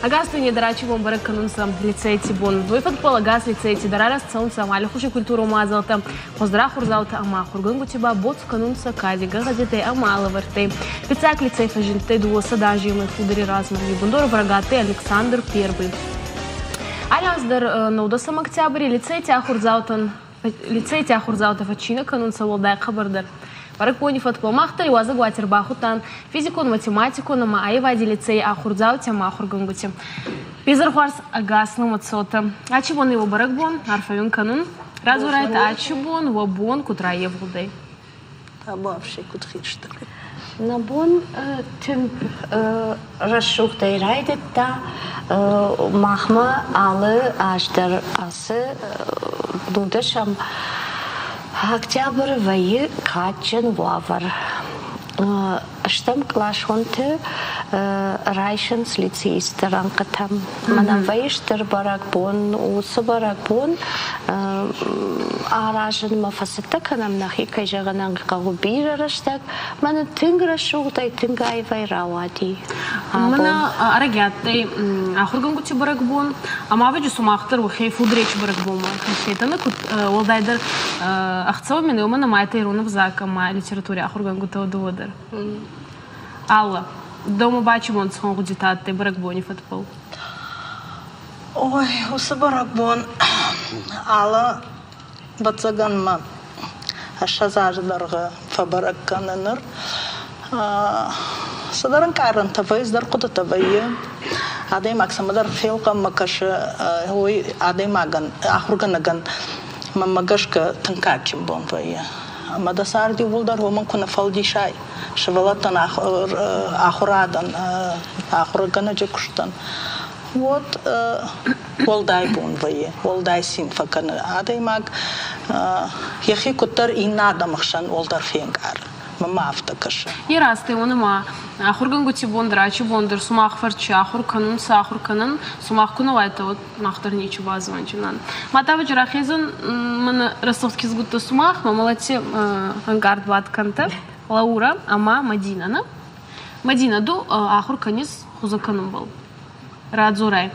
Агас ты не дарачи бон барак канунса лицей тибон. Двойфат полагас лицей тидарарас цаунса мали хуши культуру мазалта. Поздрах урзалта ама хургун гутиба бот канунса кадига газеты амала варты. Пицак лицей фажинты дуо садажи мы фудари размерни. Бундор врагаты Александр I. Аляздар на удасам октябре лицей тяхурзалтан фачина канунса волдай хабардар. Барак пони футбол махтали уаза гуатер бахутан физику математику на маайвади лицей ахурзалте махургунгути. Пизар хуарс агас на мацота. Ачибон его барак бон арфавин канун. Разурайт ачибон вабон кутраев гудей. Абавший кутхичта. Набон тем расшухтай райдетта махма алы аждар асы будашам октябрь вайы качен вавар. Штам клашонты райшен с лицейстеран катам. Манам вайштер баракбон, усы баракбон. Аражен мафасетта канам нахи кайжаганан кагубира раштак. Мана тингра шугтай тингай вайравади. Мана арагяттай ахургангути баракбон. Амаваджу сумахтар вахей фудреч баракбон. Хашетана кут олдайдар ахцава мене умана майта ирона взака ма литературе ахургангута одуодар. Алла, дома бачимо он схон гудитатте баракбони футбол. Ой, усы баракбон. Алла бацаган ма ашазаждарга фабараккананыр. Садаран каран тавай здар куда тавай. Адай максимадар филка макаша ой адай маган ахурганаган мамагашка танкачим бон вай. Мадасарди вулдар роман куна фалдишай. Шевалатан ахурадан ахургана джекуштан. Вот волдай бон вай. Волдай симфакана. Адай маг яхи кутар инада махшан волдар фенгар. Мама автокаша. И раз ты он ма ахургангути бондра ачи бондр сумах фарчи ахур канун сахур канун сумах кунова это вот нахтар ничего базованчинан. Матава джарахизон мана ростовский сгутта сумах мамалати ангард ватканта Лаура ама Мадина на Мадина ду ахур канис хузаканун был. Радзурай.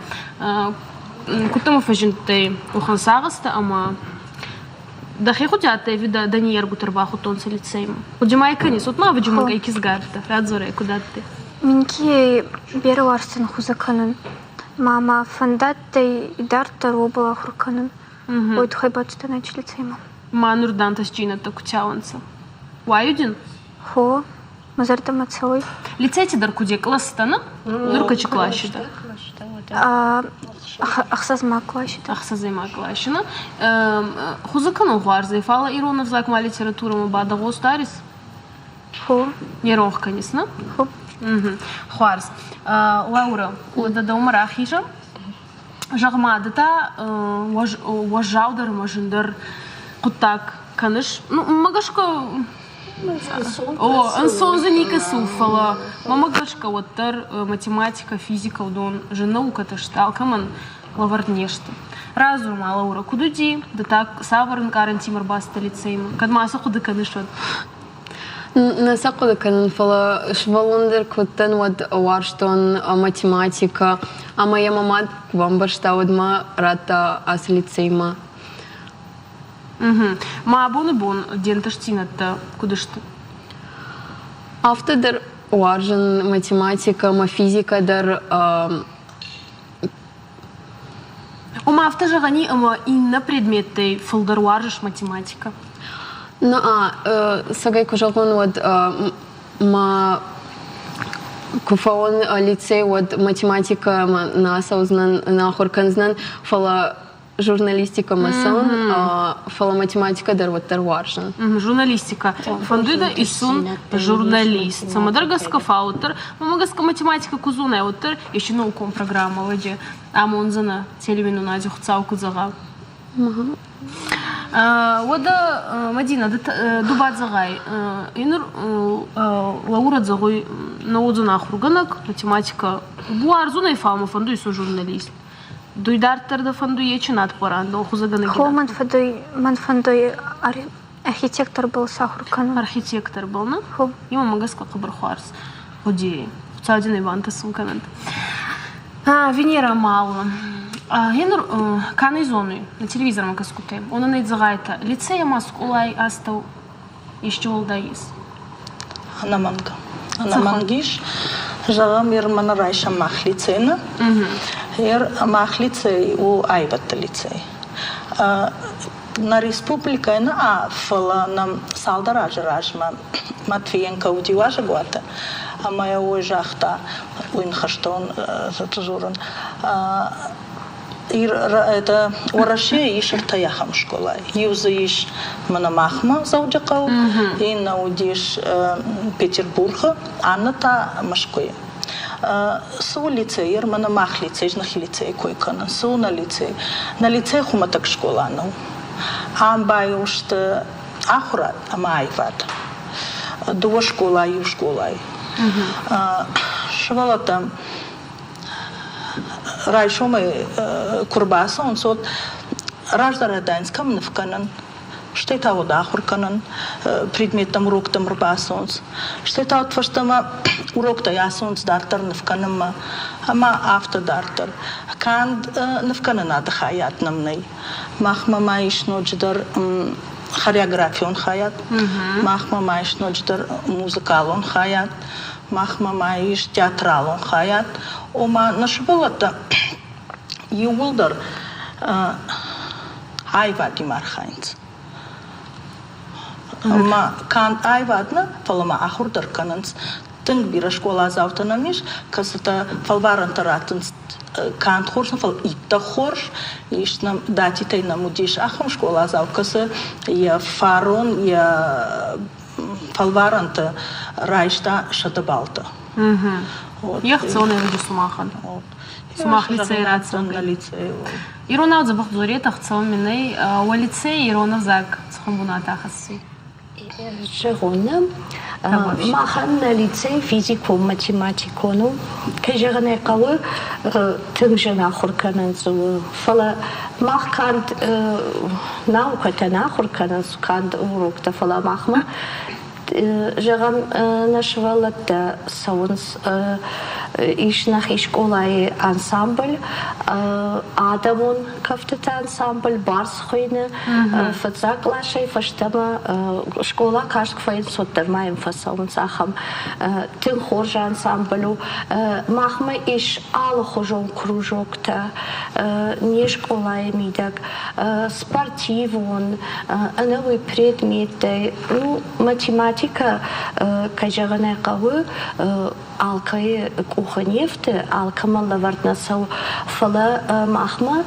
Кутама фажинтай ухансагаста ама дахи худята вида Даниер гутербаху тонца лицейм. Уджимай канис, вот ма ваджимага икизгарта. Радзуре, куда ты? Минки беруарсен хузаканын. Мама фандаттай идарта робала хурканын. Ой, тухай бачта нач лицейма. Ма нурданта счината кучаланца. Уаюдин? Хо, мазарта мацалой. Лицейте даркуде класстана? Нуркачи клащита. Ахсазма клащита. Ахсазма клащина. Хузакану хуарза и фала иронов закма литература мабада гостарис. Хо. Ерох, конечно. Хо. Хуарз. Лаура, да да умара хижа. Жагмадата вожаудар мажиндар кутак каныш. Ну магашка. О, ансон за ника суфала. Мамагашка оттар математика, физика, удон же наука таштал каман лаварнешта. Разум Лаура кудуди, да так саварн карантимар баста лицейм. Кадмаса куда канышот. Насакуда канан фала швалондер куттан вот варштон математика. А моя мама вам башта одма рата ас лицейма. Ма бон денташтината куда что? Автодар варжен математика, ма физика дар. Ома автожагани ама инна предметтэй фулдар варжеш математика. Ну сагай кужалгон вот ма куфаон лицей вот математика наса узнан нахуркан знан фала журналистика масон, фала математика дар вот тарваршан. Журналистика. Фандыда и сун журналист. Самадаргаска фаутер, мамагаска математика кузуна аутер, еще науком программа ваде. Амонзана телевину надю хцауку зага. Вода Мадина дубат загай. Инур Лаура загой наудзуна хурганак математика. Буарзуна и фалма фанду и сун журналист. Дуйдартер да фанду ечинат поран, но хузагана гина. Хо ман фандой архитектор был сахуркан. Архитектор был, на? Хо. Има магаска кабархуарс. Ходи. Цаудин Иван тасун канат. Венера Малла. Генер канай зоны на телевизором каскуте. Он на изгайта. Лицея маскулай астал еще олдаис. Анаманга. Анамангиш. Жагам ирмана райша мах лицейна. Мах лицей у айват лицей. На республика на афала нам салдаража ражма Матвиенко удиважа гуата. А моя уезжахта уинхаштон затужуран. Это ураши ишь таяхам школа. Юзаиш манамахма заудякау и наудиш Петербурга, Анната Машкоя. Су лицей, манамах лицей, жнах лицей койкана. Су на лицей хуматак школа ну. Амбай уште ахурат, амайват. Дуа школа ю школай. Швалата раньше мы курбаса, он сот раждараданском навканан, что это вот ахурканан предметом урок там рбасонс, что это вот фаштама урок-то ясонс дартер навканама, ама автодартер, канд навканан надо хаят намней, махма маиш нодждар хореографион хаят, махма маиш нодждар музыкалон хаят. Махма маиш театралон хаят, ома нашбалата юлдар айвади мархайнц. Ма кан айвадна фалама ахурдар кананц тынг бира школа завтанамиш, касата фалваран таратынц кан хоршн фал итта хорш, ишнам дати тай намудиш ахам школа завкасы я фарон я фалваранта райшта шатабалта. Я хочу на его сумахан. Сумах лицей рацан на лицей. Ирона от забах дурета хочу миней, у лицей Ирона зак схомбуната хасси. Жирона, махан на лицей физику, математику, ну, кежерне калы, тынгжена хуркананцу, фала махкант наука-то нахуркананцу, канд урок-то фала махма. Жагам нашвалата саунс ишнах ишколай ансамбль Адамун кафтата ансамбль барсхойне фацак лашай фаштама школа кашк файн соттермаем фасаунс ахам тин хоржа ансамблю махма иш ала хожон кружокта не школай мидак спортивон новые предметы ну математика кажагана кавы алкай кухонефте алкамалла вартнасау фала махма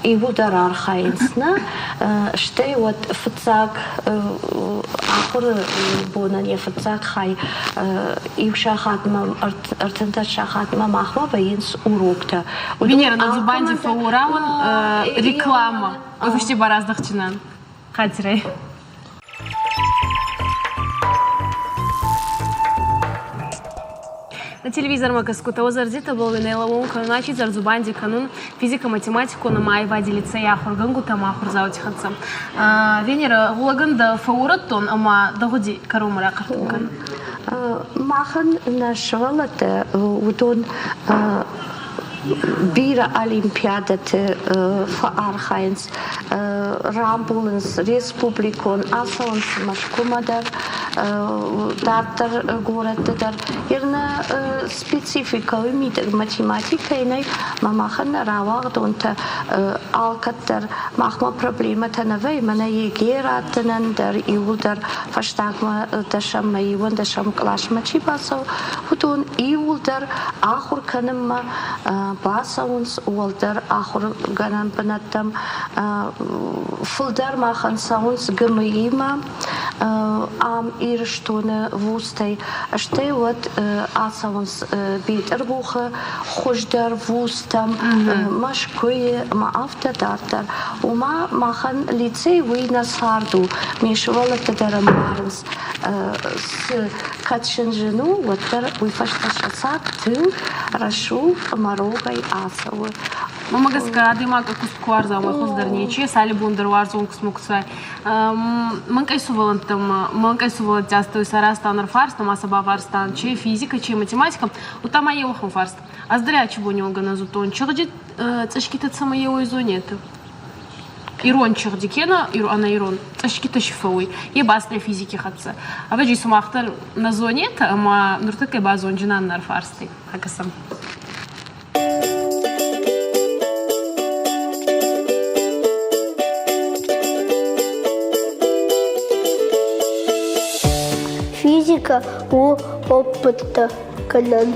и ударар хайнсна штей вот фцак ахур бона не фцак хай и шахат мам артента шахат махма ваинс урокта Венера на зубанде фауран реклама почти бараздахчинан хатирай. На телевизор макаскута озардита был винейловым кануначи зарзубанди канун физика математику на майвади лицея хургангу тамахур заутиханца. Венера гулаганда фаураттон ама дагуди карумара картункан. Махан нашвалата утон Бира Олимпиадате фаархайнс рамбулынс республикон асалынс машкумадар дартар гораттар ерна специфика умидер математика инай мамахан равагдонта алкаттар махма проблема танавай мана егератнан дар иулдар фаштагма дашам иван дашам клаш мачибасов хутун иулдар ахур канамма басаунс уалдар ахур ганан банаттам фулдар махан саунс гмима ам ирштоне вустай штей вот асаунс битербуха хуждар вустам машкуе ма автодартар ума махан лицей вина сарду мишвала тадарамарс с катшинжину вот тар уйфашташацак тыл рашу марогай асавы Мама гаска, адема как кускуар за мой хоздарничи, сали бундарвар зон кусмуксай. Манкай сувалан часто и сарастан фарст, но масаба фарстан, че физика, че математика, у там аевахам фарст. А здря чего не огана зутон, че ради цашкита самаево изонета. Ирон чахдикена, она ирон, цашкита шифовой, ебасная физики хатса. А вы же сумахтар на зонета, ама нуртакай базон джинан нар фарсты, хакасам. Физика у опыта канал.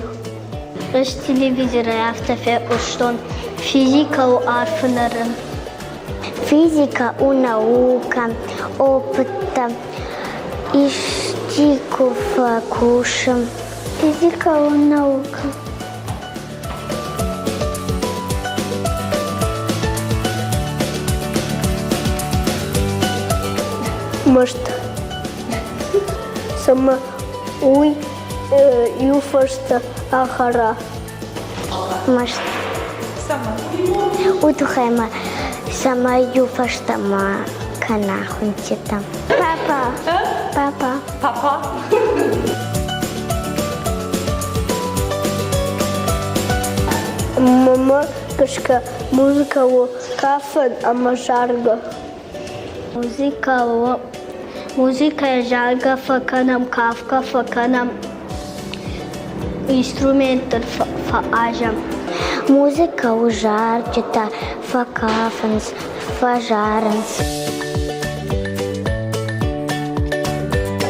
С телевизора автофе уштон. Физика у арфнерен. Физика у наука, опыта, иштиков кушам. Физика у наука. Может, сама уй юфашта ахара. Может, утухайма сама юфашта ма канахунчита. Папа. Папа. Папа. Мама кашка музыка у кафен амажарга. Музыка жарга факанам кафка факанам инструментер фаажам. Музыка у жарчита, факафенс, фажаренс.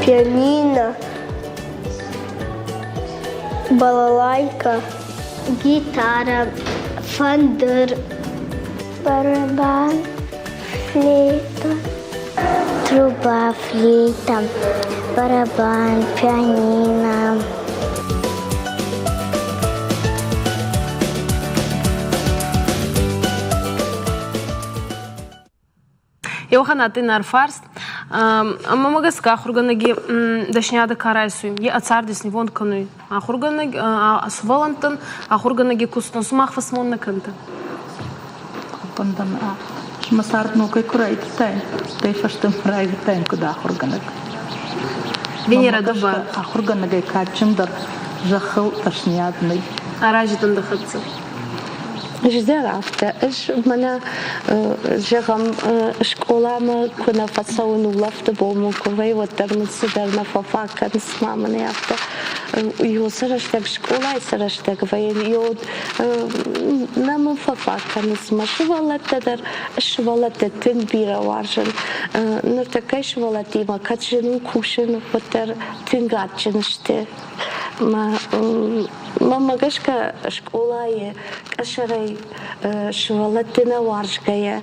Пианино, балалайка, гитара, фандер, Барабан, флейта, труба, флейта, барабан, пианино. Йохана ты нарфарст, мама гаска хурганаги дашняда карайсуем, я ацардис не вон кануй, а хурганаги асвалантан, а хурганаги кустон сумах фасмон на канта. Пондан шмасарт ну кай курайт тай, тай фаштам райт тай куда хурганаг. Венера дуба. А хурганагай качиндар жахал ташнядный. А ражитан дахатса. Ждерафте, мене жегам школами куна фасауну лафте бому ковей вот термицы дерна фафака с мамой авто йо сараштек школа и сараштек вей йо нам фафака с машвалата дер швалата тин бира варжен но такая швалати ма качену кушен вот тер тингачен ште мама гашка школа е кашарай швалатина варжгая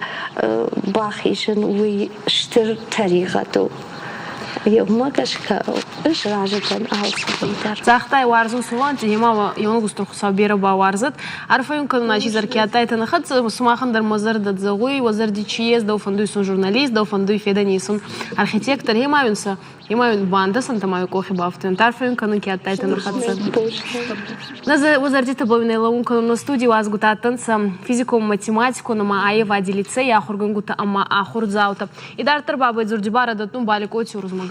бахишен уи штир таригату يوم كشكا إيش راجعن أوصل زاخтай وارزون سوان تيما يوم قصتر خسابيرة باوارزت عارفة يمكن ناشي زركياتاي تنخد سماخن در مزر دتزغوي وزر دي تشيز دو فندويسون جورناليست دو فندوي فيدانيسون архитектор يمايونسا يمايون باندا سانتا مايو كوخي بافتن تعرفة يمكن كياتاي تنخد نزا وزر دي تبويني لون كانوا на студии واز гутатанса физику математику на маае вади лицей ахурган гута ама ахур заута и дар тарбабы дзурдибара датун баликоти урузмаган